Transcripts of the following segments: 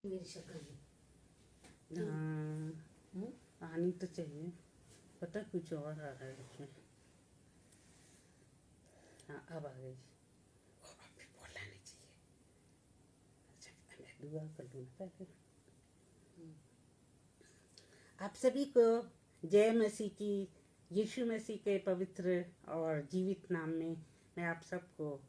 मेरी शक्ल में। हाँ, आनी तो चाहिए, पता कुछ और आ रहा है इसमें। हाँ, अब आ गई। अभी बोलना नहीं चाहिए। अच्छा, मैं दुआ कर लूँ ना पहले। आप सभी को जय मसीह की, यीशु मसीह के पवित्र और जीवित नाम में मैं आप सबको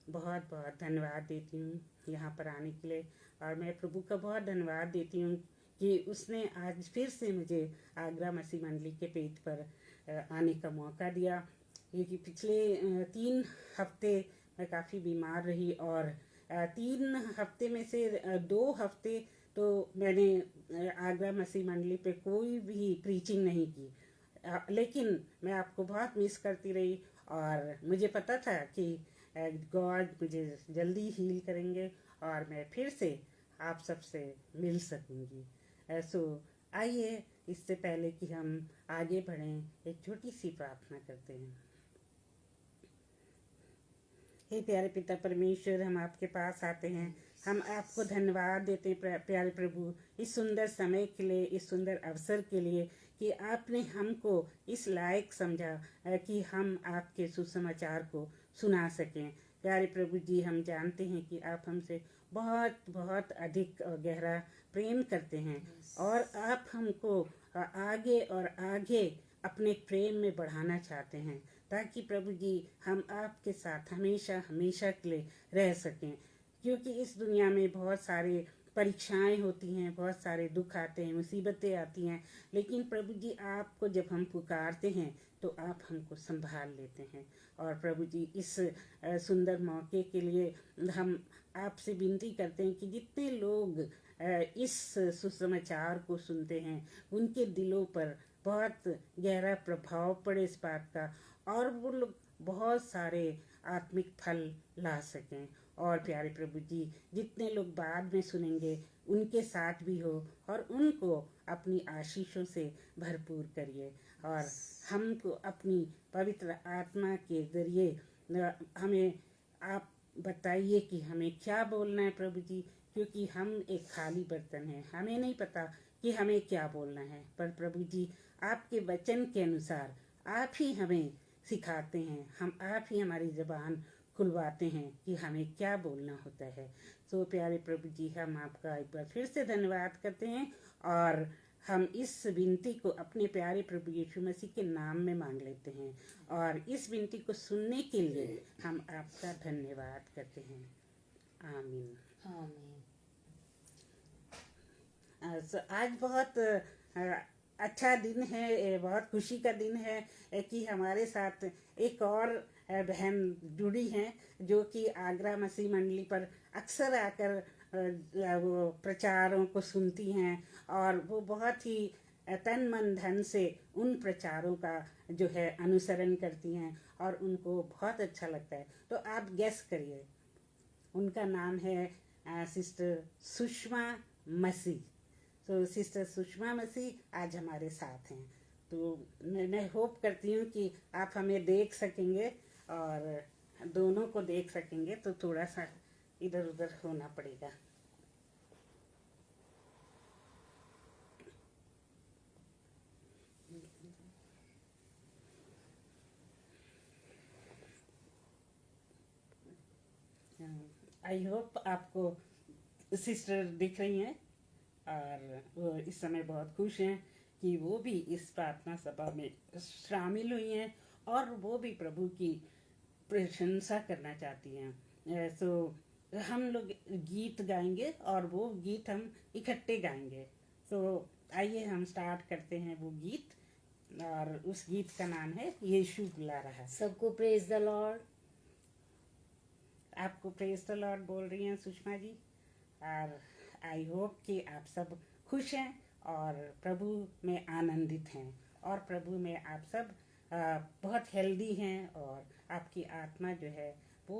बहुत बहुत धन्यवाद देती हूँ यहाँ पर आने के लिए। और मैं प्रभु का बहुत धन्यवाद देती हूँ कि उसने आज फिर से मुझे आगरा मसीह मंडली के पेज पर आने का मौका दिया, क्योंकि पिछले 3 हफ्ते मैं काफ़ी बीमार रही और 3 हफ्ते में से 2 हफ्ते तो मैंने आगरा मसीह मंडली पे कोई भी प्रीचिंग नहीं की। लेकिन मैं आपको बहुत मिस करती रही और मुझे पता था कि गॉड मुझे जल्दी हील करेंगे और मैं फिर से आप सबसे मिल सकूंगी। सो आइए, इससे पहले कि हम आगे बढ़ें, एक छोटी सी प्रार्थना करते हैं। हे प्यारे पिता परमेश्वर, हम आपके पास आते हैं। हम आपको धन्यवाद देते हैं प्यारे प्रभु, इस सुंदर समय के लिए, इस सुंदर अवसर के लिए कि आपने हमको इस लायक समझा कि हम आपके सुसमाचार को सुना सकें। प्यारे प्रभु जी, हम जानते हैं कि आप हमसे बहुत बहुत अधिक और गहरा प्रेम करते हैं और आप हमको आगे और आगे अपने प्रेम में बढ़ाना चाहते हैं, ताकि प्रभु जी हम आपके साथ हमेशा हमेशा के लिए रह सकें। क्योंकि इस दुनिया में बहुत सारे परीक्षाएं होती हैं, बहुत सारे दुख आते हैं, मुसीबतें आती हैं, लेकिन प्रभु जी आपको जब हम पुकारते हैं तो आप हमको संभाल लेते हैं। और प्रभु जी इस सुंदर मौके के लिए हम आपसे विनती करते हैं कि जितने लोग इस सुसमाचार को सुनते हैं उनके दिलों पर बहुत गहरा प्रभाव पड़े इस बात का, और वो लोग बहुत सारे आत्मिक फल ला सकें। और प्यारे प्रभु जी, जितने लोग बाद में सुनेंगे उनके साथ भी हो और उनको अपनी आशीषों से भरपूर करिए। और हमको अपनी पवित्र आत्मा के जरिए हमें आप बताइए कि हमें क्या बोलना है प्रभु जी, क्योंकि हम एक खाली बर्तन हैं, हमें नहीं पता कि हमें क्या बोलना है। पर प्रभु जी आपके वचन के अनुसार आप ही हमें सिखाते हैं, हम आप ही हमारी ज़बान खुलवाते हैं कि हमें क्या बोलना होता है। तो प्यारे प्रभु जी, हम आपका एक बार फिर से धन्यवाद करते हैं और हम इस विनती को अपने प्यारे प्रभु यीशु मसीह के नाम में मांग लेते हैं और इस विनती को सुनने के लिए हम आपका धन्यवाद करते हैं। आमीन। आमीन। आज बहुत अच्छा दिन है, बहुत खुशी का दिन है कि हमारे साथ एक और बहन जुड़ी हैं जो कि आगरा मसीह मंडली पर अक्सर आकर वो प्रचारों को सुनती हैं और वो बहुत ही तन मन धन से उन प्रचारों का जो है अनुसरण करती हैं और उनको बहुत अच्छा लगता है। तो आप गेस करिए, उनका नाम है सिस्टर सुषमा मसीह। तो सिस्टर सुषमा मसीह आज हमारे साथ हैं। तो मैं होप करती हूँ कि आप हमें देख सकेंगे और दोनों को देख सकेंगे, तो थोड़ा सा इधर उधर होना पड़ेगा। आई होप आपको सिस्टर दिख रही हैं और वो इस समय बहुत खुश हैं कि वो भी इस प्रार्थना सभा में शामिल हुई हैं और वो भी प्रभु की प्रशंसा करना चाहती हैं। सो हम लोग गीत गाएंगे और वो गीत हम इकट्ठे गाएंगे। सो आइए हम स्टार्ट करते हैं वो गीत, और उस गीत का नाम है यीशु बुला रहा है। सबको प्रेज द लॉर्ड। आपको प्रेज द लॉर्ड बोल रही हैं सुषमा जी, और आई होप कि आप सब खुश हैं और प्रभु में आनंदित हैं और प्रभु में आप सब बहुत हेल्दी हैं और आपकी आत्मा जो है वो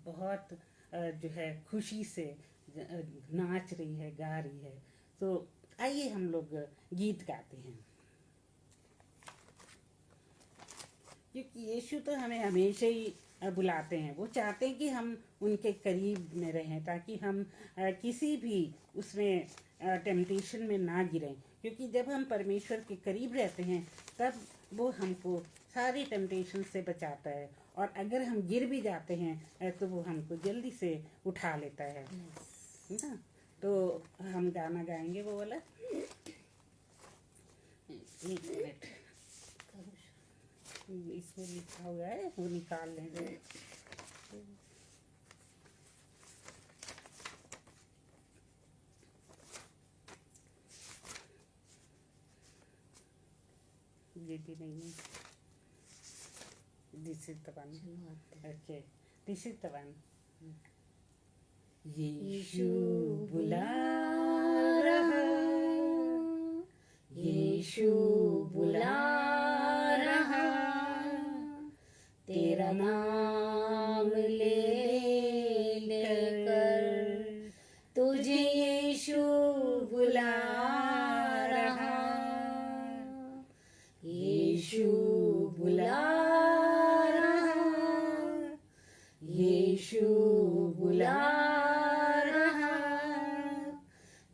बहुत जो है खुशी से नाच रही है, गा रही है। तो आइए हम लोग गीत गाते हैं, क्योंकि यीशु तो हमें हमेशा ही बुलाते हैं। वो चाहते हैं कि हम उनके करीब में रहें, ताकि हम किसी भी उसमें टेम्पटेशन में ना गिरें, क्योंकि जब हम परमेश्वर के करीब रहते हैं तब वो हमको सारी टेम्पटेशन से बचाता है, और अगर हम गिर भी जाते हैं तो वो हमको जल्दी से उठा लेता है ना। तो हम गाना गाएंगे वो वाला। एक मिनट, इसमें लिखा हुआ है, वो निकाल लेंगे। ये भी नहीं है। This is the one. Okay, this is the one. Yeshu बुला रहा, यीशु बुला रहा, तेरा नाम ले लेकर तुझे यीशु बुला रहा, यीशु बुला रहा, यीशु बुला रहा,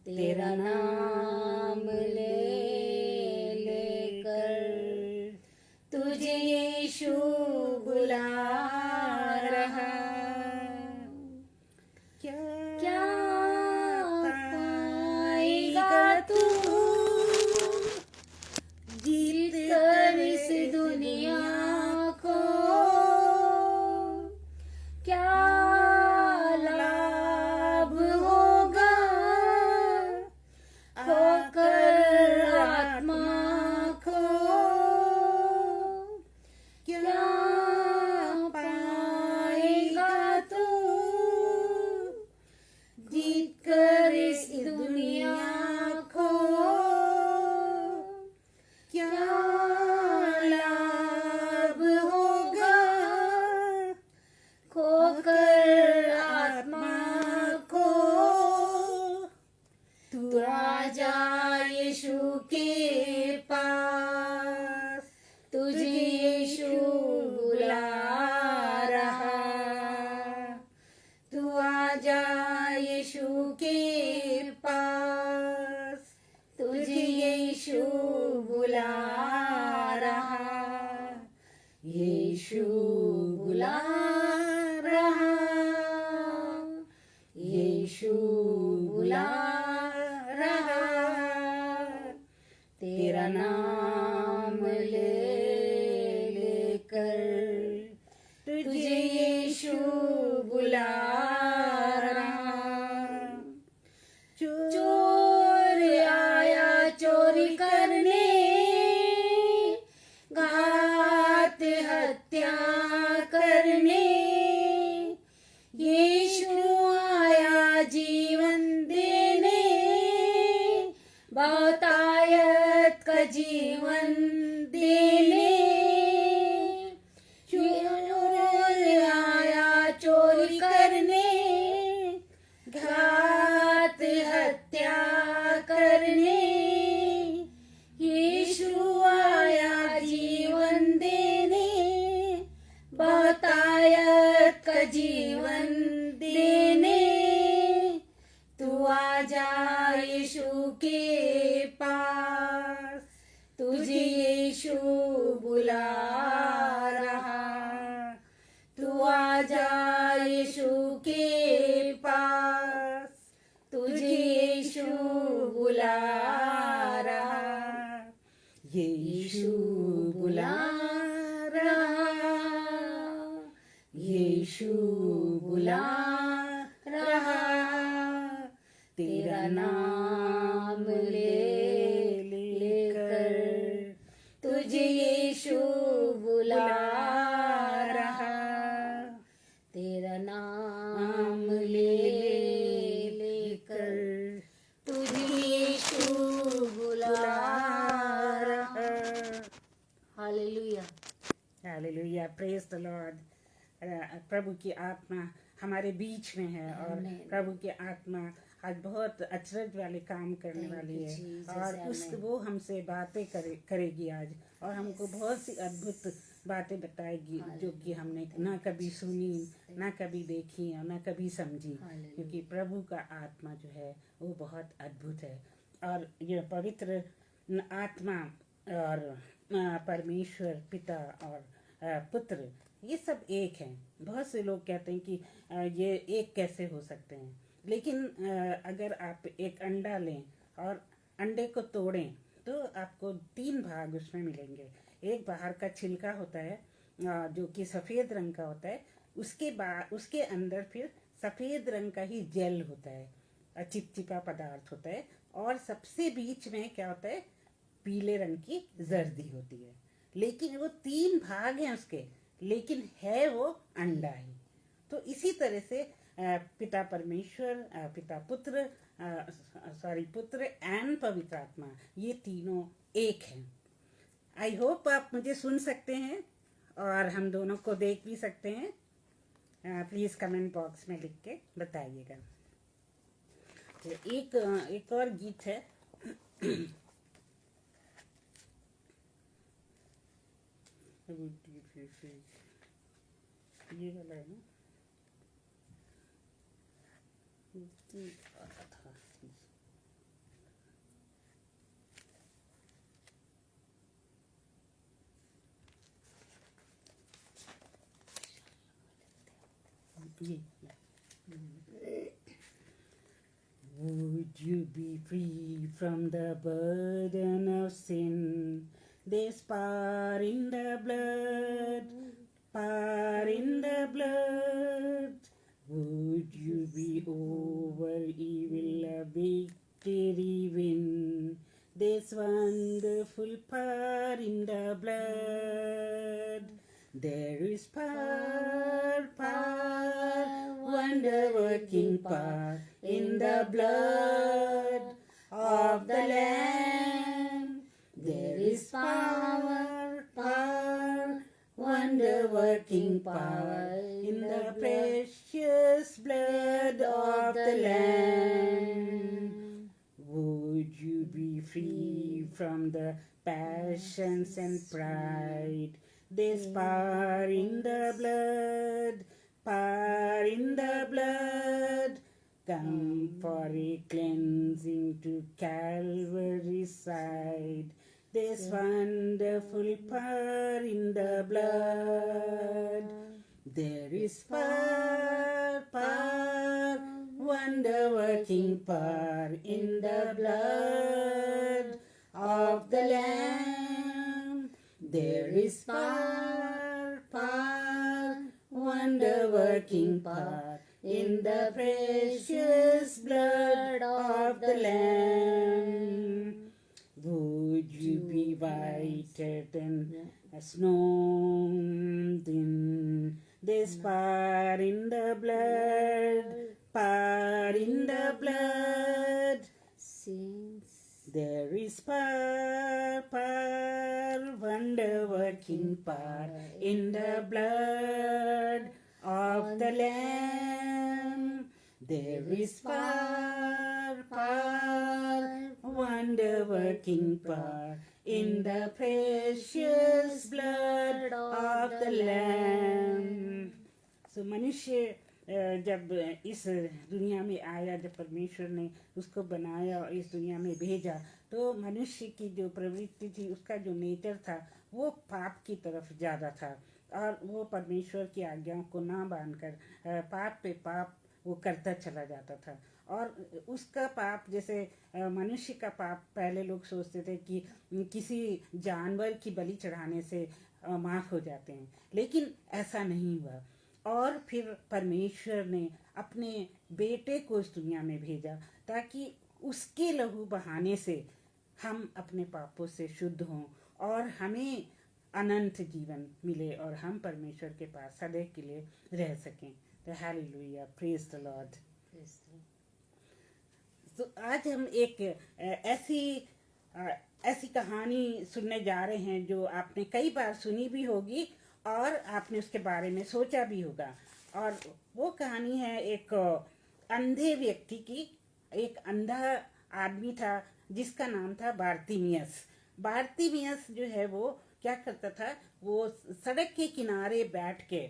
तेरा नाम ले लेकर तुझे यीशु बुला रहा। क्या पाएगा तू जीत कर इस दुनिया को, क्या लाभ होगा खोकर आत्मा को, क्या पाएगा तू जीत कर इस दुनिया को, क्या लाभ होगा खोकर आत्मा को। तू आजा यीशु के पास, तुझे यीशु बुला रहा, तू आजा यीशु के पास, तुझे यीशु बुला रहा, यीशु बुला रहा, यीशु बुला रहा, तेरा नाम ले लेकर तुझे यीशु बुला रहा। चोर आया चोरी करने, घात हत्या करने, यीशु आया जीवन देने, बहुतायत का जीवन देने। चोर आया चोरी करने, घात हत्या करने, यीशु आया जीवन देने, बहुतायत का जीवन देने। तू आजा यीशु के पास, तुझे यीशु बुला रहा, तू आजा यीशु के पास, तुझे यीशु बुला रहा, यीशु बुला रहा, यीशु बुला रहा, तेरा नाम ले लेकर तुझे यीशु बुला रहा, तेरा नाम ले लेकर तुझे यीशु बुला रहा। Hallelujah, hallelujah, praise the lord. प्रभु की आत्मा हमारे बीच में है, और प्रभु की आत्मा आज बहुत अचरज वाले काम करने वाली है, और वो हमसे बातें करेगी आज, और हमको बहुत सी अद्भुत बातें बताएगी जो कि हमने ना कभी सुनी, ना कभी देखी और ना कभी समझी, क्योंकि प्रभु का आत्मा जो है वो बहुत अद्भुत है। और ये पवित्र आत्मा और परमेश्वर पिता और पुत्र, ये सब एक हैं। बहुत से लोग कहते हैं कि ये एक कैसे हो सकते हैं, लेकिन अगर आप एक अंडा लें और अंडे को तोड़ें तो आपको 3 भाग उसमें मिलेंगे। एक बाहर का छिलका होता है जो कि सफ़ेद रंग का होता है, उसके अंदर फिर सफ़ेद रंग का ही जेल होता है, चिपचिपा पदार्थ होता है, और सबसे बीच में क्या होता है, पीले रंग की जर्दी होती है। लेकिन वो 3 भाग हैं उसके, लेकिन है वो अंडा ही। तो इसी तरह से पिता परमेश्वर, पिता पुत्र, पुत्र एंड पवित्र आत्मा, ये तीनों एक हैं। आई होप आप मुझे सुन सकते हैं और हम दोनों को देख भी सकते हैं। प्लीज़ कमेंट बॉक्स में लिख के बताइएगा। तो एक और गीत है ये वाला है ना, Would you be free from the burden of sin? There's power in the blood, power in the blood. Would you be over evil, a victory win? There's wonderful power in the blood. There is power, wonder-working power in the blood of the Lamb. There is power, wonder-working power in the precious blood of the Lamb. Would you be free from the passions and pride? There's power in the blood, power in the blood. Come for a cleansing to Calvary's side. There's wonderful power in the blood. There is power, wonder-working power in the blood of the Lamb. There is power, wonder-working power in the precious blood of the Lamb. Would you be whiter than a snow? Then there's power in the blood, power in the blood. There is power, wonder-working power in the blood of the Lamb. There is power, wonder-working power in the precious blood of the Lamb. So मनुष्य जब इस दुनिया में आया, जब परमेश्वर ने उसको बनाया और इस दुनिया में भेजा, तो मनुष्य की जो प्रवृत्ति थी, उसका जो नेचर था, वो पाप की तरफ ज़्यादा था, और वो परमेश्वर की आज्ञाओं को ना मानकर पाप पे पाप वो करता चला जाता था। और उसका पाप, जैसे मनुष्य का पाप पहले लोग सोचते थे कि किसी जानवर की बलि चढ़ाने से माफ़ हो जाते हैं, लेकिन ऐसा नहीं हुआ। और फिर परमेश्वर ने अपने बेटे को इस दुनिया में भेजा ताकि उसके लहू बहाने से हम अपने पापों से शुद्ध हों और हमें अनंत जीवन मिले और हम परमेश्वर के पास सदैव के लिए रह सकें। तो हालेलुया, प्रेज द लॉर्ड। तो आज हम एक ऐसी कहानी सुनने जा रहे हैं जो आपने कई बार सुनी भी होगी और आपने उसके बारे में सोचा भी होगा। और वो कहानी है एक अंधे व्यक्ति की। एक अंधा आदमी था जिसका नाम था बार्तिमियस। बार्तिमियस जो है वो क्या करता था, वो सड़क के किनारे बैठ के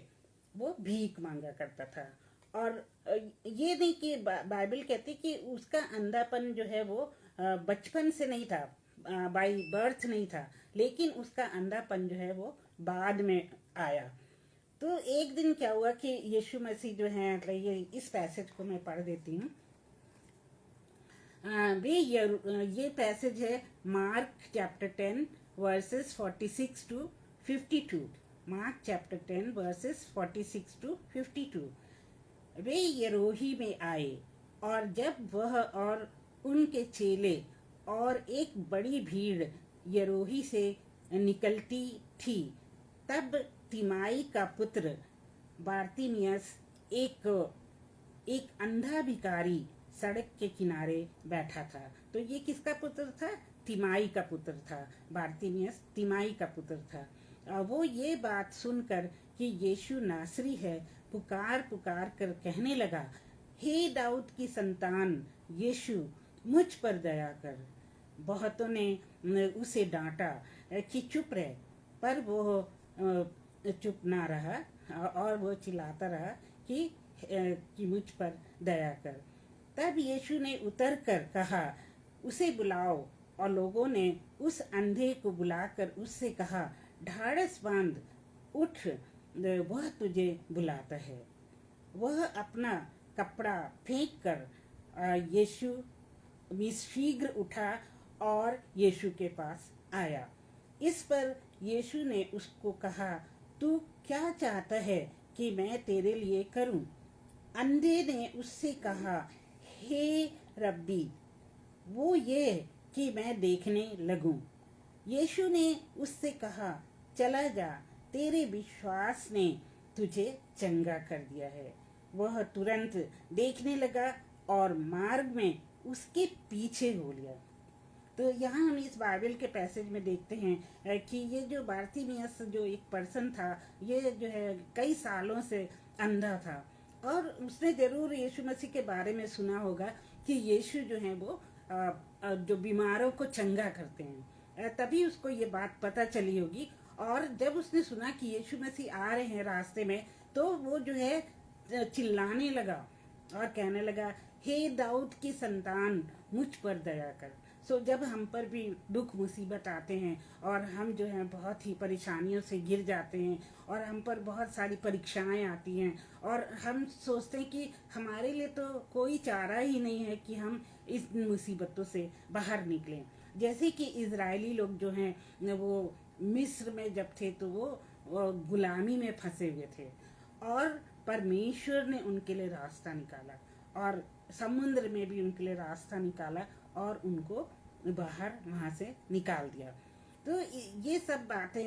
वो भीख मांगा करता था। और ये नहीं कि बाइबल कहती कि उसका अंधापन जो है वो बचपन से नहीं था, बाई बर्थ नहीं था, लेकिन उसका अंधापन जो है वो बाद में आया। तो एक दिन क्या हुआ कि यीशु मसीह जो है, इस पैसेज को मैं पढ़ देती हूँ। ये पैसेज है Mark chapter 10 verses 46 to 52। Mark chapter 10 verses 46 to 52। वे यरोही में आए, और जब वह और उनके चेले और एक बड़ी भीड़ यरोही से निकलती थी, तब तिमाई का पुत्र बारतिमियस एक अंधा भिखारी सड़क के किनारे बैठा था। तो ये किसका पुत्र था? तिमाई का पुत्र था। बारतिमियस तिमाई का पुत्र था। वो ये बात सुनकर कि यीशु नासरी है, पुकार पुकार कर कहने लगा, हे दाऊद की संतान यीशु, मुझ पर दया कर। बहुतों ने उसे डांटा कि चुप रहे, पर वो चुप ना रहा, और वो चिल्लाता रहा कि मुझ पर दया कर। तब यीशु ने उतर कर कहा, उसे बुलाओ। और लोगों ने उस अंधे को बुलाकर उससे कहा, ढाढ़स बांध, उठ, वह तुझे बुलाता है। वह अपना कपड़ा फेंक कर यीशु शीघ्र उठा और यीशु के पास आया। इस पर यीशु ने उसको कहा, तू क्या चाहता है कि मैं तेरे लिए करूं? अंधे ने उससे कहा, हे रब्बी, वो ये कि मैं देखने लगूं। यीशु ने उससे कहा, चला जा, तेरे विश्वास ने तुझे चंगा कर दिया है। वह तुरंत देखने लगा और मार्ग में उसके पीछे हो लिया। तो यहाँ हम इस बाइबल के पैसेज में देखते हैं कि ये जो बारतिमियस जो एक पर्सन था, ये जो है कई सालों से अंधा था, और उसने जरूर यीशु मसीह के बारे में सुना होगा कि यीशु जो है वो जो बीमारों को चंगा करते हैं। तभी उसको ये बात पता चली होगी। और जब उसने सुना कि यीशु मसीह आ रहे हैं रास्ते में, तो वो जो है चिल्लाने लगा और कहने लगा, हे दाऊद की संतान, मुझ पर दया कर। सो जब हम पर भी दुख मुसीबत आते हैं और हम जो है बहुत ही परेशानियों से घिर जाते हैं, और हम पर बहुत सारी परीक्षाएं आती हैं, और हम सोचते हैं कि हमारे लिए तो कोई चारा ही नहीं है कि हम इस मुसीबतों से बाहर निकलें। जैसे कि इजरायली लोग जो हैं वो मिस्र में जब थे तो वो गुलामी में फंसे हुए थे, और परमेश्वर ने उनके लिए रास्ता निकाला, और समुद्र में भी उनके लिए रास्ता निकाला और उनको बाहर वहां से निकाल दिया। तो ये सब बातें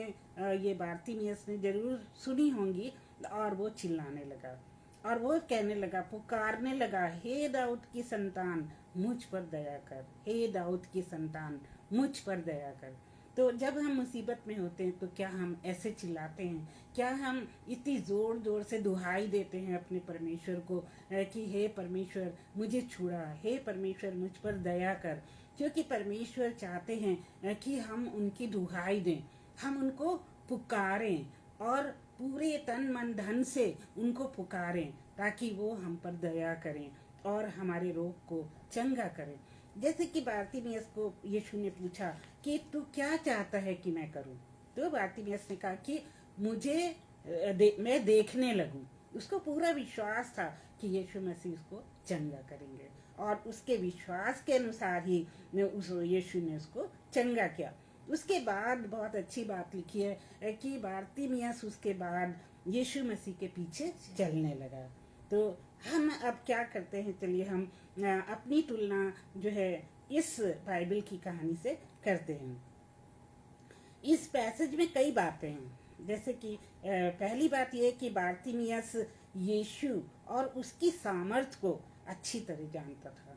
ये बारतिमियस ने जरूर सुनी होंगी, और वो चिल्लाने लगा और वो कहने लगा, पुकारने लगा, हे दाऊद की संतान, मुझ पर दया कर, हे दाऊद की संतान, मुझ पर दया कर। तो जब हम मुसीबत में होते हैं तो क्या हम ऐसे चिल्लाते हैं? क्या हम इतनी जोर जोर से दुहाई देते हैं अपने परमेश्वर को कि हे परमेश्वर मुझे छुड़ा, हे परमेश्वर मुझ पर दया कर? क्योंकि परमेश्वर चाहते हैं कि हम उनकी दुहाई दें, हम उनको पुकारें, और पूरे तन मन धन से उनको पुकारें, ताकि वो हम पर दया करें और हमारे रोग को चंगा करें। जैसे कि बारतिमियस को यीशु ने पूछा कि तू क्या चाहता है कि मैं करूं? तो बारतिमियस ने कहा कि मुझे मैं देखने लगूं। उसको पूरा विश्वास था कि यीशु मसीह उसको चंगा करेंगे, और उसके विश्वास के अनुसार ही यीशु ने उसको चंगा किया। उसके बाद बहुत अच्छी बात लिखी है कि बारतिमियस उसके बाद यीशु मसीह के पीछे चलने लगा। तो हम अब क्या करते हैं, चलिए हम अपनी तुलना जो है इस बाइबल की कहानी से करते हैं। इस पैसेज में कई बातें हैं, जैसे कि पहली बात यह कि बारतिमियस यीशु और उसकी सामर्थ को अच्छी तरह जानता था।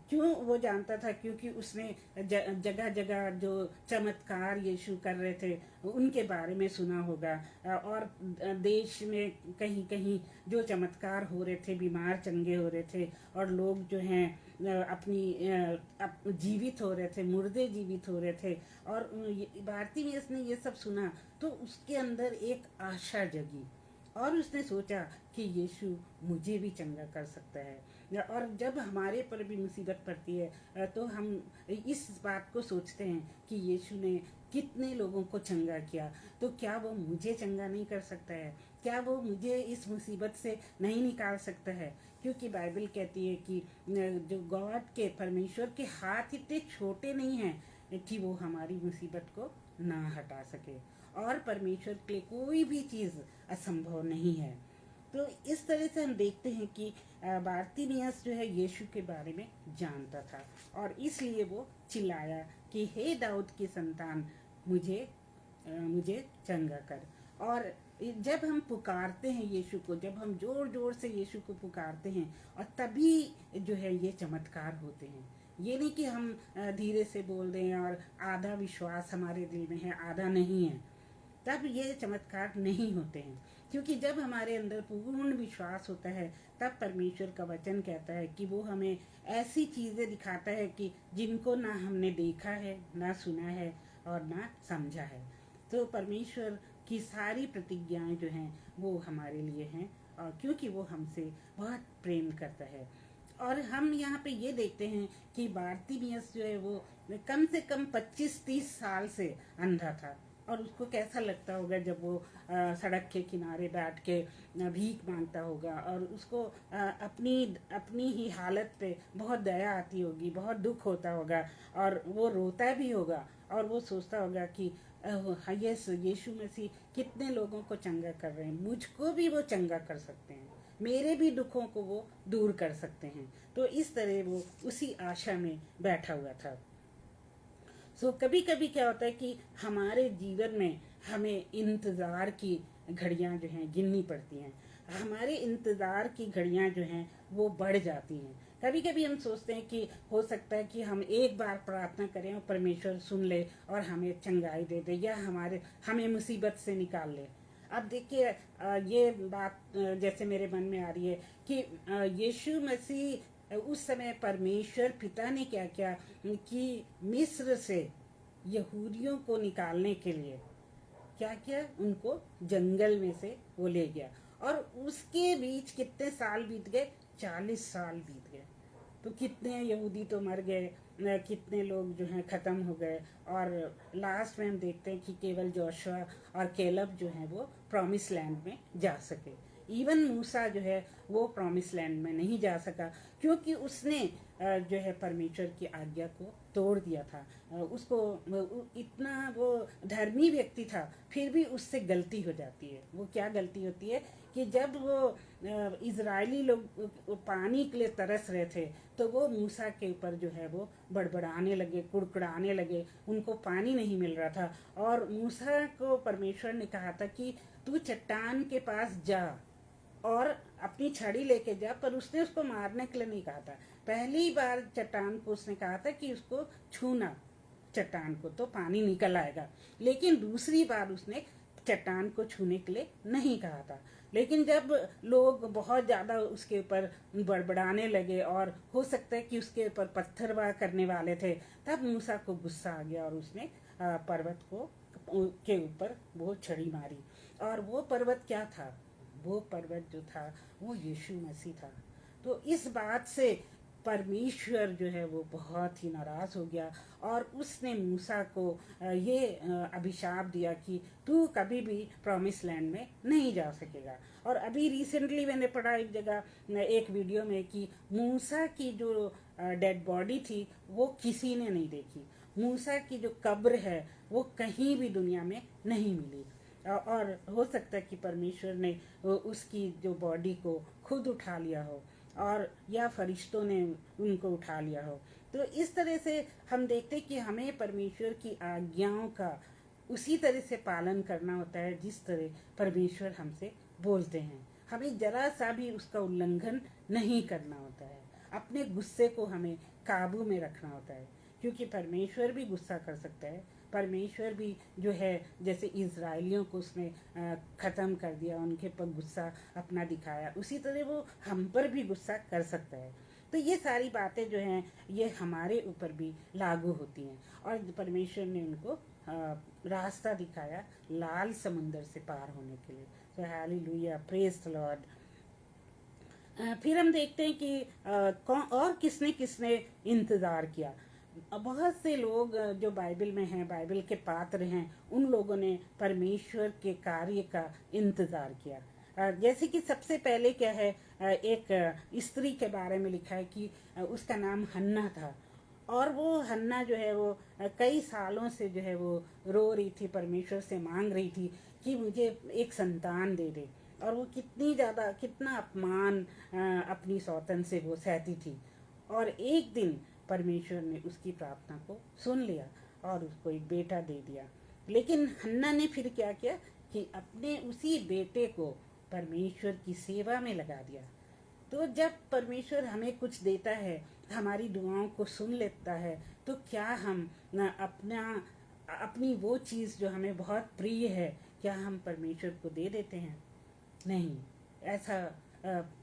क्यों वो जानता था? क्योंकि उसने जगह जगह जो चमत्कार यीशु कर रहे थे उनके बारे में सुना होगा, और देश में कहीं कहीं जो चमत्कार हो रहे थे, बीमार चंगे हो रहे थे, और लोग जो हैं जीवित हो रहे थे, मुर्दे जीवित हो रहे थे। और भारती में इसने ये सब सुना तो उसके अंदर एक आशा जगी और उसने सोचा कि यीशु मुझे भी चंगा कर सकता है। और जब हमारे पर भी मुसीबत पड़ती है तो हम इस बात को सोचते हैं कि यीशु ने कितने लोगों को चंगा किया, तो क्या वो मुझे चंगा नहीं कर सकता है? क्या वो मुझे इस मुसीबत से नहीं निकाल सकता है? क्योंकि बाइबल कहती है कि जो गॉड के, परमेश्वर के हाथ इतने छोटे नहीं हैं कि वो हमारी मुसीबत को ना हटा सके, और परमेश्वर के लिए कोई भी चीज़ असंभव नहीं है। तो इस तरह से हम देखते हैं कि बारतिमियस जो है यीशु के बारे में जानता था और इसलिए वो चिल्लाया कि हे दाऊद की संतान, मुझे चंगा कर। और जब हम पुकारते हैं यीशु को, जब हम जोर जोर से यीशु को पुकारते हैं, और तभी जो है ये चमत्कार होते हैं। ये नहीं कि हम धीरे से बोल दें और आधा विश्वास हमारे दिल में है आधा नहीं है, तब ये चमत्कार नहीं होते हैं। क्योंकि जब हमारे अंदर पूर्ण विश्वास होता है तब परमेश्वर का वचन कहता है कि वो हमें ऐसी चीज़ें दिखाता है कि जिनको ना हमने देखा है, ना सुना है और ना समझा है। तो परमेश्वर की सारी प्रतिज्ञाएं जो हैं वो हमारे लिए हैं, और क्योंकि वो हमसे बहुत प्रेम करता है। और हम यहाँ पे ये देखते हैं कि बारतिमियस जो है वो कम से कम 25-30 साल से अंधा था, और उसको कैसा लगता होगा जब वो सड़क के किनारे बैठ के भीख मांगता होगा, और उसको अपनी ही हालत पे बहुत दया आती होगी, बहुत दुख होता होगा, और वो रोता भी होगा, और वो सोचता होगा कि यीशु मसीह कितने लोगों को चंगा कर रहे हैं, मुझको भी वो चंगा कर सकते हैं, मेरे भी दुखों को वो दूर कर सकते हैं। तो इस तरह वो उसी आशा में बैठा हुआ था। कभी कभी क्या होता है कि हमारे जीवन में हमें इंतज़ार की घड़ियां जो हैं गिननी पड़ती हैं। हमारे इंतज़ार की घड़ियां जो हैं वो बढ़ जाती हैं। कभी कभी हम सोचते हैं कि हो सकता है कि हम एक बार प्रार्थना करें और परमेश्वर सुन ले और हमें चंगाई दे दे, या हमें मुसीबत से निकाल ले। अब देखिए, ये बात जैसे मेरे मन में आ रही है कि यीशु मसीह उस समय परमेश्वर पिता ने क्या किया कि मिस्र से यहूदियों को निकालने के लिए क्या किया, उनको जंगल में से वो ले गया, और उसके बीच कितने साल बीत गए, 40 साल बीत गए। तो कितने यहूदी तो मर गए, कितने लोग जो हैं ख़त्म हो गए, और लास्ट में हम देखते हैं कि केवल जोशुआ और केलब जो हैं वो प्रॉमिस लैंड में जा सके। इवन मूसा जो है वो प्रॉमिस लैंड में नहीं जा सका, क्योंकि उसने जो है परमेश्वर की आज्ञा को तोड़ दिया था। उसको इतना वो धर्मी व्यक्ति था, फिर भी उससे गलती हो जाती है। वो क्या गलती होती है कि जब वो इजरायली लोग पानी के लिए तरस रहे थे, तो वो मूसा के ऊपर जो है वो बड़बड़ाने लगे, कुड़कुड़ाने लगे, उनको पानी नहीं मिल रहा था। और मूसा को परमेश्वर ने कहा था कि तू चट्टान के पास जा और अपनी छड़ी लेके जा, पर उसने उसको मारने के लिए नहीं कहा था। पहली बार चट्टान को उसने कहा था कि उसको छूना चट्टान को तो पानी निकल आएगा, लेकिन दूसरी बार उसने चट्टान को छूने के लिए नहीं कहा था। लेकिन जब लोग बहुत ज़्यादा उसके ऊपर बड़बड़ाने लगे और हो सकता है कि उसके ऊपर पत्थरवाह करने वाले थे, तब मूसा को गुस्सा आ गया और उसने पर्वत को के ऊपर वो छड़ी मारी। और वो पर्वत क्या था, वो पर्वत जो था वो यीशु मसीह था। तो इस बात से परमेश्वर जो है वो बहुत ही नाराज़ हो गया, और उसने मूसा को ये अभिशाप दिया कि तू कभी भी प्रॉमिस लैंड में नहीं जा सकेगा। और अभी रिसेंटली मैंने पढ़ा एक जगह एक वीडियो में कि मूसा की जो डेड बॉडी थी वो किसी ने नहीं देखी। मूसा की जो कब्र है वो कहीं भी दुनिया में नहीं मिली, और हो सकता है कि परमेश्वर ने उसकी जो बॉडी को खुद उठा लिया हो, और या फरिश्तों ने उनको उठा लिया हो। तो इस तरह से हम देखते हैं कि हमें परमेश्वर की आज्ञाओं का उसी तरह से पालन करना होता है जिस तरह परमेश्वर हमसे बोलते हैं। हमें जरा सा भी उसका उल्लंघन नहीं करना होता है। अपने गुस्से को हमें काबू में रखना होता है, क्योंकि परमेश्वर भी गुस्सा कर सकता है। परमेश्वर भी जो है, जैसे इज़राइलियों को उसने ख़त्म कर दिया, उनके पर गुस्सा अपना दिखाया, उसी तरह वो हम पर भी गुस्सा कर सकता है। तो ये सारी बातें जो हैं ये हमारे ऊपर भी लागू होती हैं। और परमेश्वर ने उनको रास्ता दिखाया लाल समुंदर से पार होने के लिए। सो हालेलुया, प्रेज द लॉर्ड। फिर हम देखते हैं कि कौन और किसने किसने इंतज़ार किया। बहुत से लोग जो बाइबल में हैं, बाइबल के पात्र हैं, उन लोगों ने परमेश्वर के कार्य का इंतज़ार किया। जैसे कि सबसे पहले क्या है, एक स्त्री के बारे में लिखा है कि उसका नाम हन्ना था। और वो हन्ना जो है वो कई सालों से जो है वो रो रही थी, परमेश्वर से मांग रही थी कि मुझे एक संतान दे दे। और वो कितना अपमान अपनी सौतन से वो सहती थी। और एक दिन परमेश्वर ने उसकी प्रार्थना को सुन लिया और उसको एक बेटा दे दिया। लेकिन हन्ना ने फिर क्या किया कि अपने उसी बेटे को परमेश्वर की सेवा में लगा दिया। तो जब परमेश्वर हमें कुछ देता है, हमारी दुआओं को सुन लेता है, तो क्या हम अपनी वो चीज़ जो हमें बहुत प्रिय है, क्या हम परमेश्वर को दे देते हैं? नहीं, ऐसा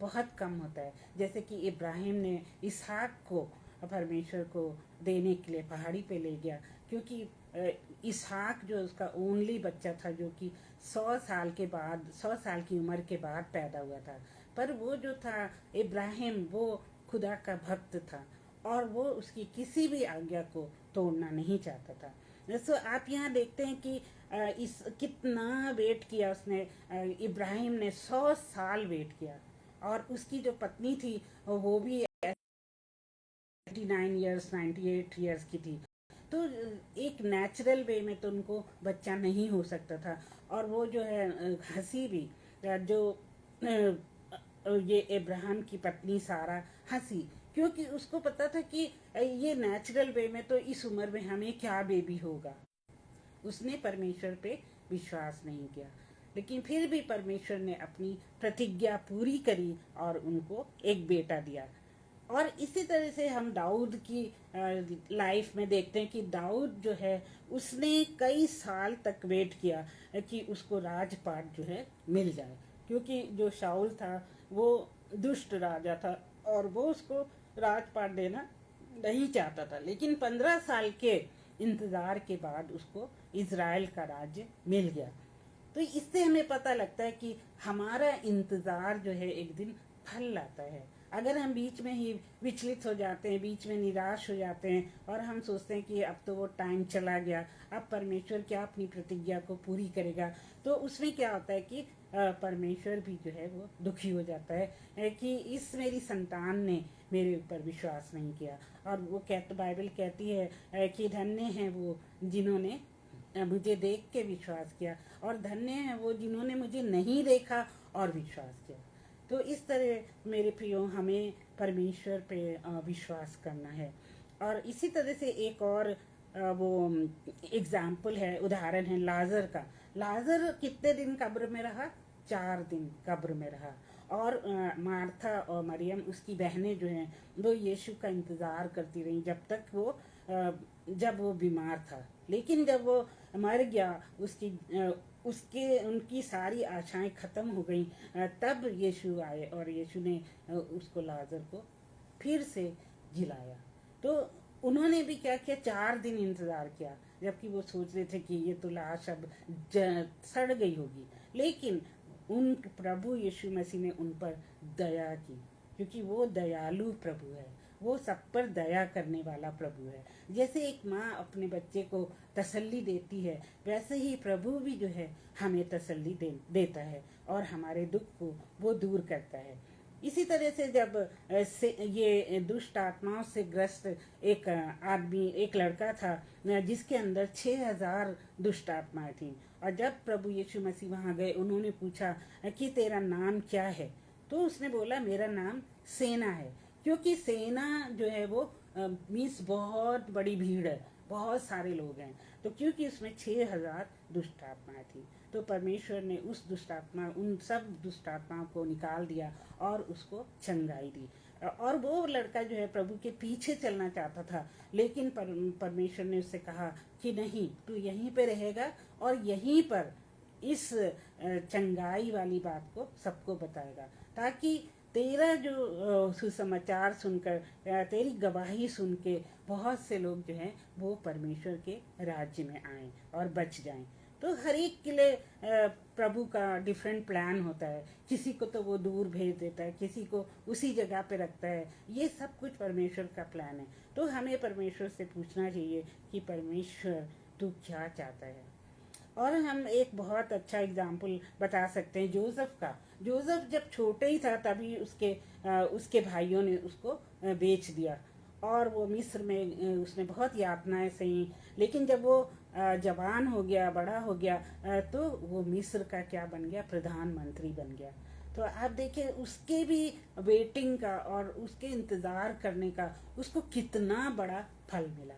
बहुत कम होता है। जैसे कि इब्राहिम ने इसहाक को परमेश्वर को देने के लिए पहाड़ी पे ले गया, क्योंकि इसहाक जो उसका ओनली बच्चा था, जो कि 100 साल की उम्र के बाद पैदा हुआ था। पर वो जो था इब्राहिम, वो खुदा का भक्त था और वो उसकी किसी भी आज्ञा को तोड़ना नहीं चाहता था। तो आप यहाँ देखते हैं कि इस कितना वेट किया उसने। इब्राहिम ने 100 साल वेट किया। और उसकी जो पत्नी थी वो भी 98 ईयर्स की थी। तो एक नेचुरल वे में तो उनको बच्चा नहीं हो सकता था। और वो जो है हंसी भी, जो ये इब्राहिम की पत्नी सारा हंसी, क्योंकि उसको पता था कि ये नेचुरल वे में तो इस उम्र में हमें क्या बेबी होगा। उसने परमेश्वर पे विश्वास नहीं किया, लेकिन फिर भी परमेश्वर ने अपनी प्रतिज्ञा पूरी करी और उनको एक बेटा दिया। और इसी तरह से हम दाऊद की लाइफ में देखते हैं कि दाऊद जो है उसने कई साल तक वेट किया कि उसको राजपाट जो है मिल जाए, क्योंकि जो शाऊल था वो दुष्ट राजा था और वो उसको राजपाट देना नहीं चाहता था। लेकिन 15 साल के इंतज़ार के बाद उसको इज़राइल का राज्य मिल गया। तो इससे हमें पता लगता है कि हमारा इंतज़ार जो है एक दिन फल लाता है। अगर हम बीच में ही विचलित हो जाते हैं, बीच में निराश हो जाते हैं और हम सोचते हैं कि अब तो वो टाइम चला गया, अब परमेश्वर क्या अपनी प्रतिज्ञा को पूरी करेगा, तो उसमें क्या होता है कि परमेश्वर भी जो है वो दुखी हो जाता है कि इस मेरी संतान ने मेरे ऊपर विश्वास नहीं किया। और वो बाइबल कहती है कि धन्य हैं वो जिन्होंने मुझे देख के विश्वास किया, और धन्य हैं वो जिन्होंने मुझे नहीं देखा और विश्वास किया। तो इस तरह मेरे प्रियो हमें परमेश्वर पे विश्वास करना है। और इसी तरह से एक और वो एग्जाम्पल है, उदाहरण है लाजर का। लाजर कितने दिन कब्र में रहा? 4 दिन कब्र में रहा। और मार्था और मरियम उसकी बहनें जो हैं वो यीशु का इंतज़ार करती रहीं जब वो बीमार था। लेकिन जब वो मर गया, उनकी सारी आशाएं खत्म हो गई, तब यीशु आए और यीशु ने उसको लाजर को फिर से जिलाया। तो उन्होंने भी क्या किया, 4 दिन इंतज़ार किया, जबकि वो सोच रहे थे कि ये तो लाश अब सड़ गई होगी। लेकिन उन प्रभु यीशु मसीह ने उन पर दया की, क्योंकि वो दयालु प्रभु है, वो सब पर दया करने वाला प्रभु है। जैसे एक माँ अपने बच्चे को तसल्ली देती है, वैसे ही प्रभु भी जो है हमें तसल्ली देता है और हमारे दुख को वो दूर करता है। इसी तरह से जब ये दुष्ट आत्माओं से ग्रस्त एक लड़का था जिसके अंदर 6000 दुष्ट आत्माएं थीं। और जब प्रभु यीशु मसीह वहाँ गए, उन्होंने पूछा कि तेरा नाम क्या है? तो उसने बोला मेरा नाम सेना है, क्योंकि सेना जो है वो मीन्स बहुत बड़ी भीड़ है, बहुत सारे लोग हैं। तो क्योंकि उसमें 6000 दुष्ट आत्माएं थी, तो परमेश्वर ने उन सब दुष्ट आत्माओं को निकाल दिया और उसको चंगाई दी। और वो लड़का जो है प्रभु के पीछे चलना चाहता था, लेकिन परमेश्वर ने उससे कहा कि नहीं, तू यहीं पे रहेगा और यहीं पर इस चंगाई वाली बात को सबको बताएगा, ताकि तेरा जो सुसमाचार सुनकर तेरी गवाही सुन के बहुत से लोग जो हैं वो परमेश्वर के राज्य में आएं और बच जाएं। तो हर एक के लिए प्रभु का डिफरेंट प्लान होता है। किसी को तो वो दूर भेज देता है, किसी को उसी जगह पे रखता है। ये सब कुछ परमेश्वर का प्लान है। तो हमें परमेश्वर से पूछना चाहिए कि परमेश्वर तू क्या चाहता है। और हम एक बहुत अच्छा एग्जाम्पल बता सकते हैं जोसेफ का। जोसेफ जब छोटे ही था तभी उसके भाइयों ने उसको बेच दिया और वो मिस्र में उसने बहुत यातनाएं सही। लेकिन जब वो जवान हो गया, बड़ा हो गया, तो वो मिस्र का क्या बन गया, प्रधानमंत्री बन गया। तो आप देखिए उसके भी वेटिंग का और उसके इंतज़ार करने का उसको कितना बड़ा फल मिला।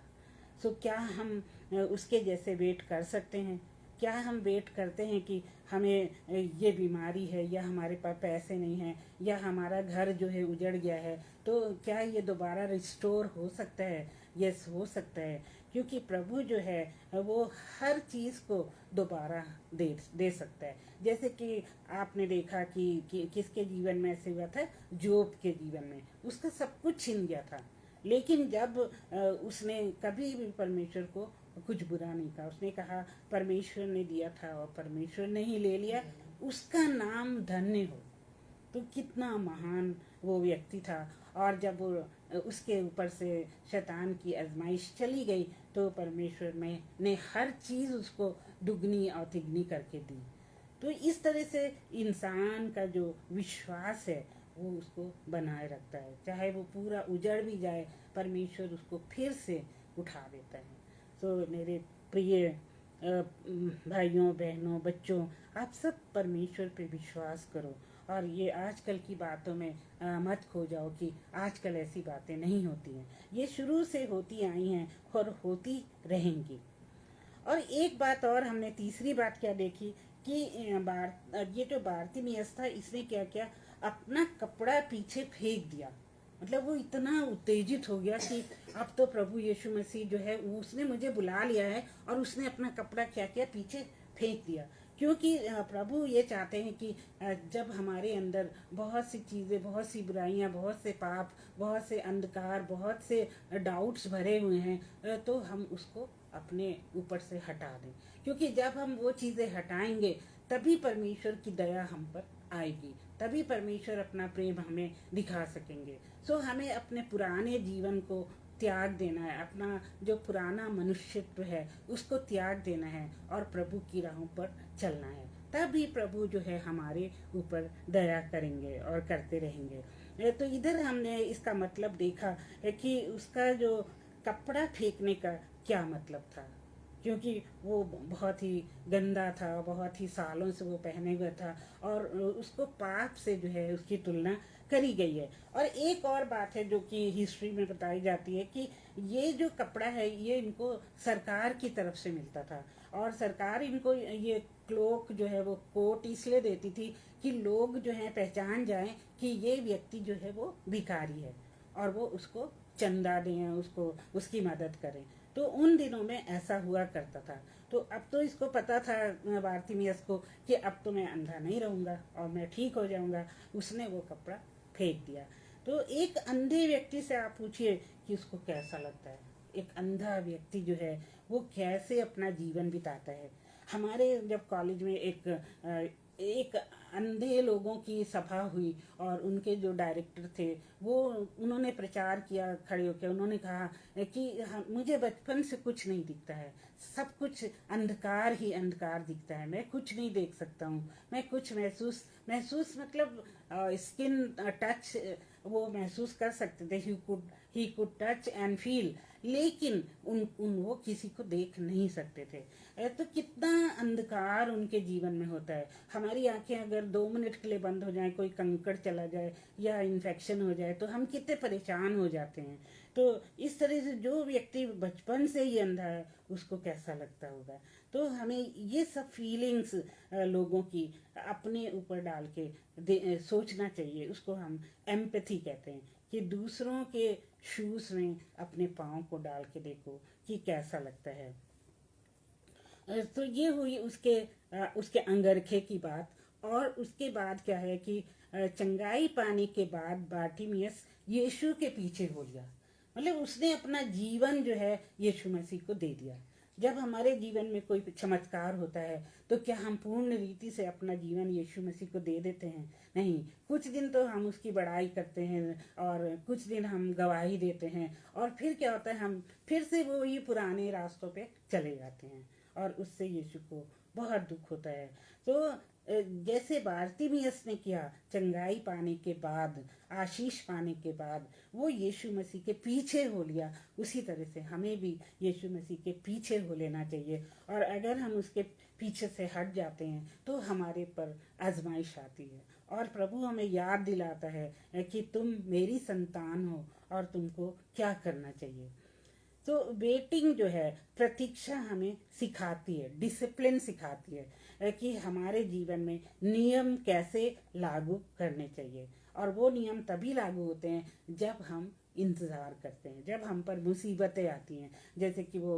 सो क्या हम उसके जैसे वेट कर सकते हैं? क्या हम वेट करते हैं कि हमें ये बीमारी है या हमारे पास पैसे नहीं हैं या हमारा घर जो है उजड़ गया है, तो क्या ये दोबारा रिस्टोर हो सकता है? यस, हो सकता है, क्योंकि प्रभु जो है वो हर चीज़ को दोबारा दे सकता है। जैसे कि आपने देखा कि किसके जीवन में ऐसे हुआ था, जोब के जीवन में उसका सब कुछ छिन गया था। लेकिन जब उसने कभी भी परमेश्वर को कुछ बुरा नहीं कहा, उसने कहा परमेश्वर ने दिया था और परमेश्वर ने ही ले लिया, उसका नाम धन्य हो। तो कितना महान वो व्यक्ति था। और जब उसके ऊपर से शैतान की आजमाइश चली गई तो परमेश्वर ने हर चीज़ उसको दुगनी और तिगनी करके दी। तो इस तरह से इंसान का जो विश्वास है वो उसको बनाए रखता है। चाहे वो पूरा उजड़ भी जाए, परमेश्वर उसको फिर से उठा देता है। तो मेरे प्रिय भाइयों, बहनों, बच्चों, आप सब परमेश्वर पे विश्वास करो। और ये आजकल की बातों में मत खो जाओ कि आजकल ऐसी बातें नहीं होती हैं। ये शुरू से होती आई हैं और होती रहेंगी। और एक बात और हमने तीसरी बात क्या देखी कि ये जो बारतिमियस था, इसने क्या किया, अपना कपड़ा पीछे फेंक दिया। मतलब वो इतना उत्तेजित हो गया कि अब तो प्रभु यीशु मसीह जो है उसने मुझे बुला लिया है, और उसने अपना कपड़ा क्या किया, पीछे फेंक दिया। क्योंकि प्रभु ये चाहते हैं कि जब हमारे अंदर बहुत सी चीज़ें, बहुत सी बुराइयां, बहुत से पाप, बहुत से अंधकार, बहुत से डाउट्स भरे हुए हैं, तो हम उसको अपने ऊपर से हटा दें। क्योंकि जब हम वो चीज़ें हटाएंगे तभी परमेश्वर की दया हम पर आएगी, तभी परमेश्वर अपना प्रेम हमें दिखा सकेंगे। सो हमें अपने पुराने जीवन को त्याग देना है, अपना जो पुराना मनुष्यत्व है उसको त्याग देना है और प्रभु की राहों पर चलना है। तभी प्रभु जो है हमारे ऊपर दया करेंगे और करते रहेंगे। तो इधर हमने इसका मतलब देखा है कि उसका जो कपड़ा फेंकने का क्या मतलब था, क्योंकि वो बहुत ही गंदा था, बहुत ही सालों से वो पहने हुए था, और उसको पाप से जो है उसकी तुलना करी गई है। और एक और बात है जो कि हिस्ट्री में बताई जाती है कि ये जो कपड़ा है ये इनको सरकार की तरफ से मिलता था, और सरकार इनको ये क्लोक जो है, वो कोट इसलिए देती थी कि लोग जो है पहचान जाएं कि ये व्यक्ति जो है वो भिखारी है, और वो उसको चंदा दें, उसको उसकी मदद करें। तो उन दिनों में ऐसा हुआ करता था। तो अब तो इसको पता था बारतिमियस को कि अब तो मैं अंधा नहीं रहूँगा और मैं ठीक हो जाऊँगा। उसने वो कपड़ा फेंक दिया। तो एक अंधे व्यक्ति से आप पूछिए कि उसको कैसा लगता है। एक अंधा व्यक्ति जो है वो कैसे अपना जीवन बिताता है। हमारे जब कॉलेज में एक अंधे लोगों की सभा हुई, और उनके जो डायरेक्टर थे वो उन्होंने प्रचार किया खड़े होकर। उन्होंने कहा कि मुझे बचपन से कुछ नहीं दिखता है, सब कुछ अंधकार ही अंधकार दिखता है, मैं कुछ नहीं देख सकता हूँ, मैं कुछ महसूस मतलब स्किन टच वो महसूस कर सकते थे, he could touch and feel, लेकिन वो किसी को देख नहीं सकते थे। तो कितना अंधकार उनके जीवन में होता है। हमारी आंखें अगर 2 मिनट के लिए बंद हो जाए, कोई कंकड़ चला जाए या इन्फेक्शन हो जाए तो हम कितने परेशान हो जाते हैं। तो इस तरह से जो व्यक्ति बचपन से ही अंधा है उसको कैसा लगता होगा। तो हमें ये सब फीलिंग्स लोगों की अपने ऊपर डाल के सोचना चाहिए। उसको हम एम्पैथी कहते हैं, कि दूसरों के शूज़ में अपने पाँव को डाल के देखो कि कैसा लगता है। तो ये हुई उसके अंगरखे की बात। और उसके बाद क्या है कि चंगाई पाने के बाद बार्टिमियस यीशु के पीछे हो गया। मतलब उसने अपना जीवन जो है यीशु मसीह को दे दिया। जब हमारे जीवन में कोई चमत्कार होता है तो क्या हम पूर्ण रीति से अपना जीवन यीशु मसीह को दे देते हैं? नहीं, कुछ दिन तो हम उसकी बड़ाई करते हैं और कुछ दिन हम गवाही देते हैं और फिर क्या होता है, हम फिर से वो ही पुराने रास्तों पे चले जाते हैं और उससे यीशु को बहुत दुख होता है। तो जैसे बार्तिमियस ने किया, चंगाई पाने के बाद, आशीष पाने के बाद वो यीशु मसीह के पीछे हो लिया, उसी तरह से हमें भी यीशु मसीह के पीछे हो लेना चाहिए। और अगर हम उसके पीछे से हट जाते हैं तो हमारे पर आजमाइश आती है और प्रभु हमें याद दिलाता है कि तुम मेरी संतान हो और तुमको क्या करना चाहिए। तो वेटिंग जो है, प्रतीक्षा हमें सिखाती है, डिसिप्लिन सिखाती है कि हमारे जीवन में नियम कैसे लागू करने चाहिए। और वो नियम तभी लागू होते हैं जब हम इंतज़ार करते हैं, जब हम पर मुसीबतें आती हैं। जैसे कि वो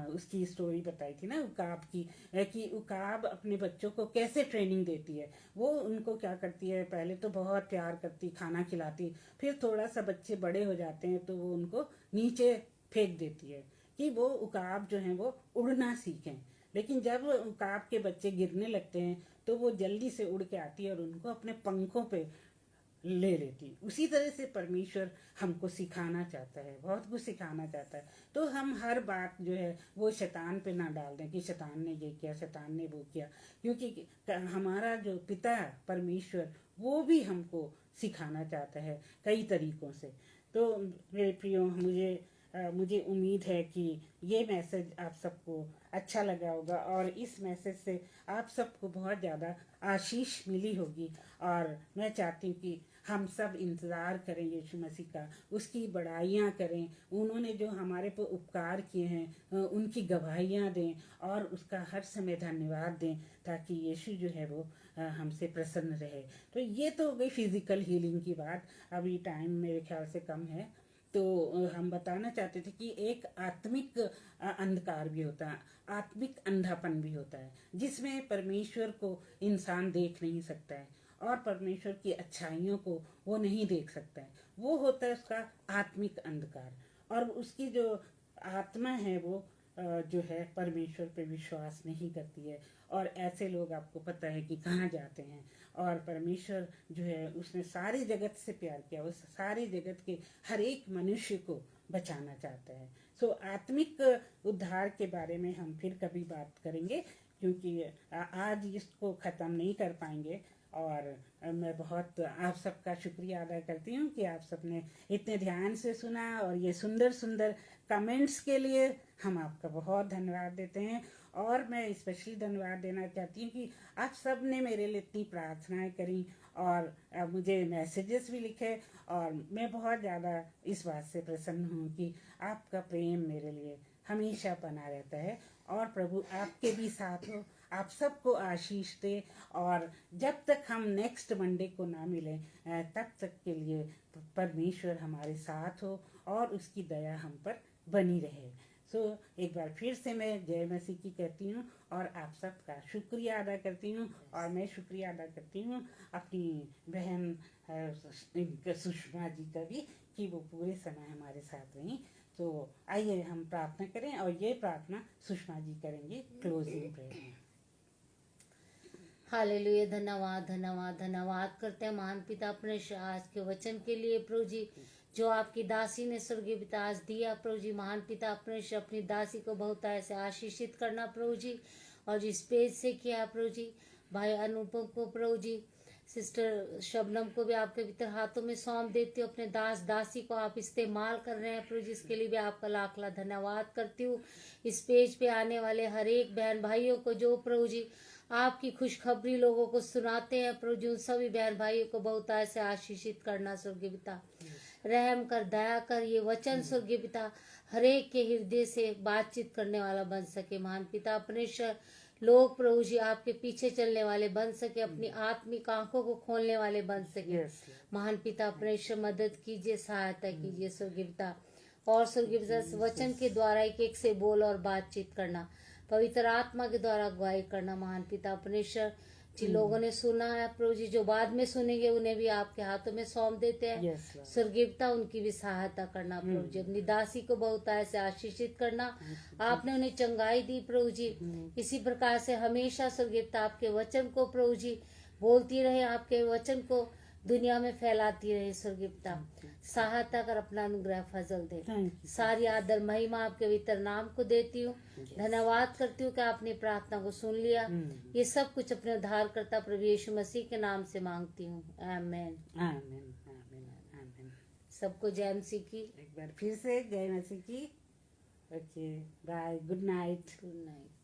उसकी स्टोरी बताई थी ना उकाब की, कि उकाब अपने बच्चों को कैसे ट्रेनिंग देती है। वो उनको क्या करती है, पहले तो बहुत प्यार करती, खाना खिलाती, फिर थोड़ा सा बच्चे बड़े हो जाते हैं तो वो उनको नीचे फेंक देती है कि वो उकाब जो हैं वो उड़ना सीखें। लेकिन जब उकाब के बच्चे गिरने लगते हैं तो वो जल्दी से उड़ के आती है और उनको अपने पंखों पे ले लेती। उसी तरह से परमेश्वर हमको सिखाना चाहता है, बहुत कुछ सिखाना चाहता है। तो हम हर बात जो है वो शैतान पे ना डाल दें कि शैतान ने ये किया, शैतान ने वो किया, क्योंकि हमारा जो पिता परमेश्वर वो भी हमको सिखाना चाहता है कई तरीकों से। तो मेरे प्रियो, मुझे उम्मीद है कि ये मैसेज आप सबको अच्छा लगा होगा और इस मैसेज से आप सबको बहुत ज़्यादा आशीष मिली होगी। और मैं चाहती हूँ कि हम सब इंतज़ार करें यीशु मसीह का, उसकी बड़ाइयाँ करें, उन्होंने जो हमारे पर उपकार किए हैं उनकी गवाहियाँ दें और उसका हर समय धन्यवाद दें, ताकि यीशु जो है वो हमसे प्रसन्न रहे। तो ये तो हो गई फिज़िकल हीलिंग की बात। अभी टाइम मेरे ख्याल से कम है, तो हम बताना चाहते थे कि एक आत्मिक अंधकार भी होता है, आत्मिक अंधापन भी होता है, जिसमें परमेश्वर को इंसान देख नहीं सकता है और परमेश्वर की अच्छाइयों को वो नहीं देख सकता है। वो होता है उसका आत्मिक अंधकार। और उसकी जो आत्मा है वो जो है परमेश्वर पे विश्वास नहीं करती है। और ऐसे लोग आपको पता है कि कहाँ जाते हैं। और परमेश्वर जो है उसने सारे जगत से प्यार किया, उस सारे जगत के हर एक मनुष्य को बचाना चाहता है। सो आत्मिक उद्धार के बारे में हम फिर कभी बात करेंगे, क्योंकि आज इसको ख़त्म नहीं कर पाएंगे। और मैं बहुत आप सबका शुक्रिया अदा करती हूँ कि आप सबने इतने ध्यान से सुना और ये सुंदर सुंदर कमेंट्स के लिए हम आपका बहुत धन्यवाद देते हैं। और मैं स्पेशली धन्यवाद देना चाहती हूँ कि आप सब ने मेरे लिए इतनी प्रार्थनाएं करी और मुझे मैसेजेस भी लिखे। और मैं बहुत ज़्यादा इस बात से प्रसन्न हूँ कि आपका प्रेम मेरे लिए हमेशा बना रहता है और प्रभु आपके भी साथ हो, आप सबको आशीष दे। और जब तक हम नेक्स्ट मंडे को ना मिलें तब तक के लिए परमेश्वर हमारे साथ हो और उसकी दया हम पर बनी रहे। सो एक बार फिर से मैं जय मसीह की कहती हूँ और आप सबका शुक्रिया अदा करती हूँ। और मैं शुक्रिया अदा करती हूँ अपनी बहन सुषमा जी का भी, कि वो पूरे समय हमारे साथ रहीं। तो आइए हम प्रार्थना करें और ये प्रार्थना सुषमा जी करेंगे क्लोजिंग प्रेयर में। हालेलुया, धन्यवाद धन्यवाद धन्यवाद करते हैं महान पिता अपने आज के वचन के लिए प्रभु जी, जो आपकी दासी ने स्वर्गीय पिता आज दिया प्रभु जी। महान पिता अपनी दासी को बहुत ऐसे आशीषित करना प्रभु जी, और जिस पेज से किया प्रभु जी, भाई अनुपम को प्रभु जी, सिस्टर शबनम को भी आपके भीतर हाथों में सौंप देती हूँ। अपने दासी को आप इस्तेमाल कर रहे हैं प्रभु जी, इसके लिए भी आपका लाख लाख धन्यवाद करती हूँ। इस पेज पे आने वाले हर एक बहन भाइयों को जो प्रभु जी आपकी खुशखबरी लोगों को सुनाते हैं प्रभु जी, उन सभी बहन भाइयों को बहुत ऐसे आशीषित करना स्वर्गीय पिता। रहम कर, दया कर, ये वचन स्वर्गीय पिता हर एक के हृदय से बातचीत करने वाला बन सके। महान पिता अपने लोग प्रभु जी आपके पीछे चलने वाले बन सके, अपनी आत्मिक आंखों को खोलने वाले बन सके। महान पिता अपने मदद कीजिए, सहायता कीजिए स्वर्गीय पिता। और स्वर्गीय पिता वचन के द्वारा एक एक से बोल और बातचीत करना, पवित्र आत्मा के द्वारा अगुवाई करना। महान पिता अपने जिन लोगों ने सुना है प्रभु जी, जो बाद में सुनेंगे उन्हें भी आपके हाथों में सौंप देते हैं। Yes Lord. स्वर्गीय पिता उनकी भी सहायता करना प्रभु जी, अपनी दासी को बहुत ऐसे आशीषित करना। आपने उन्हें चंगाई दी प्रभु जी, इसी प्रकार से हमेशा स्वर्गीय पिता आपके वचन को प्रभु जी बोलती रहे, आपके वचन को दुनिया में फैलाती रहे। स्वर्गीय पिता सहायता कर अपना अनुग्रह फजल दे। Thank you. सारी आदर महिमा आपके पवित्र नाम को देती हूँ। धन्यवाद करती हूँ कि आपने प्रार्थना को सुन लिया। ये सब कुछ अपने उद्धार करता प्रभु यीशु मसीह के नाम से मांगती हूँ, आमेन। आमीन आमीन आमीन। सबको जय मसीह की। एक बार फिर से जय मसीह की। Okay bye, good night. Good night.